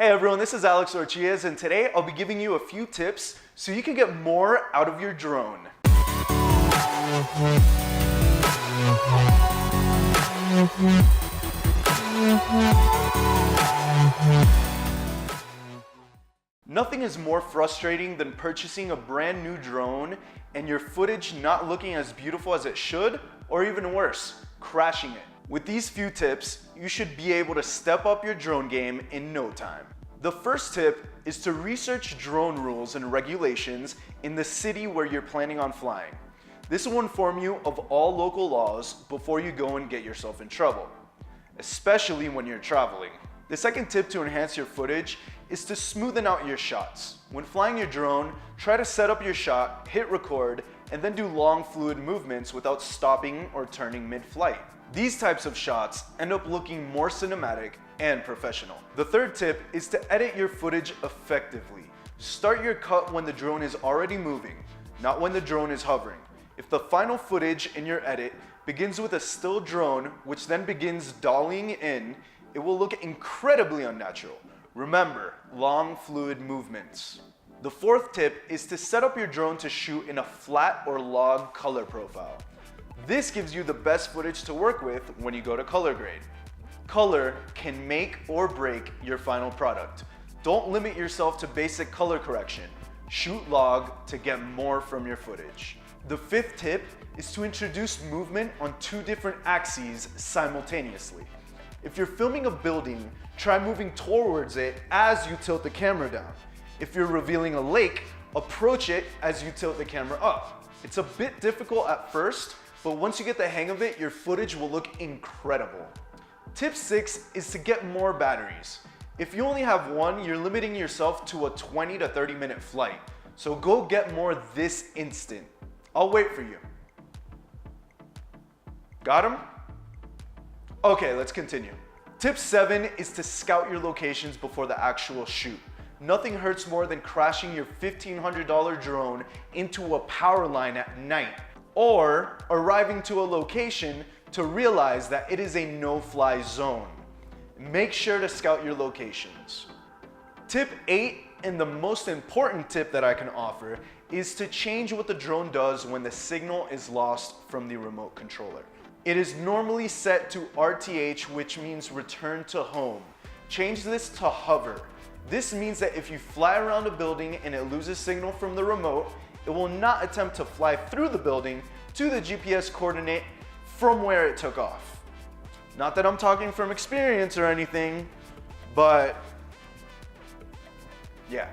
Hey everyone, this is Alex Orchiez, and today I'll be giving you a few tips so you can get more out of your drone. Nothing is more frustrating than purchasing a brand new drone and your footage not looking as beautiful as it should, or even worse, crashing it. With these few tips, you should be able to step up your drone game in no time. The first tip is to research drone rules and regulations in the city where you're planning on flying. This will inform you of all local laws before you go and get yourself in trouble, especially when you're traveling. The second tip to enhance your footage is to smoothen out your shots. When flying your drone, try to set up your shot, hit record, and then do long fluid movements without stopping or turning mid-flight. These types of shots end up looking more cinematic and professional. The third tip is to edit your footage effectively. Start your cut when the drone is already moving, not when the drone is hovering. If the final footage in your edit begins with a still drone, which then begins dollying in, it will look incredibly unnatural. Remember, long fluid movements. The fourth tip is to set up your drone to shoot in a flat or log color profile. This gives you the best footage to work with when you go to color grade. Color can make or break your final product. Don't limit yourself to basic color correction. Shoot log to get more from your footage. The fifth tip is to introduce movement on two different axes simultaneously. If you're filming a building, try moving towards it as you tilt the camera down. If you're revealing a lake, approach it as you tilt the camera up. It's a bit difficult at first, but once you get the hang of it, your footage will look incredible. Tip 6 is to get more batteries. If you only have one, you're limiting yourself to a 20 to 30 minute flight. So go get more this instant. I'll wait for you. Got him? Okay, let's continue. Tip 7 is to scout your locations before the actual shoot. Nothing hurts more than crashing your $1,500 drone into a power line at night, or arriving to a location to realize that it is a no-fly zone. Make sure to scout your locations. Tip 8, and the most important tip that I can offer, is to change what the drone does when the signal is lost from the remote controller. It is normally set to RTH, which means return to home. Change this to hover. This means that if you fly around a building and it loses signal from the remote, it will not attempt to fly through the building to the GPS coordinate from where it took off. Not that I'm talking from experience or anything, but yeah.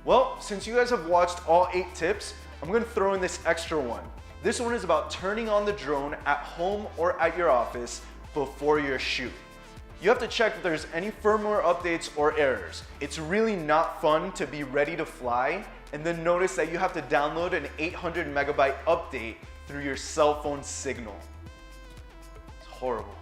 Well, since you guys have watched all 8 tips, I'm gonna throw in this extra one. This one is about turning on the drone at home or at your office before your shoot. You have to check if there's any firmware updates or errors. It's really not fun to be ready to fly and then notice that you have to download an 800 megabyte update through your cell phone signal. It's horrible.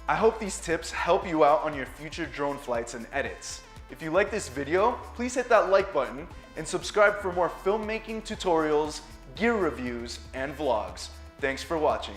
I hope these tips help you out on your future drone flights and edits. If you like this video, please hit that like button and subscribe for more filmmaking tutorials, gear reviews, and vlogs. Thanks for watching.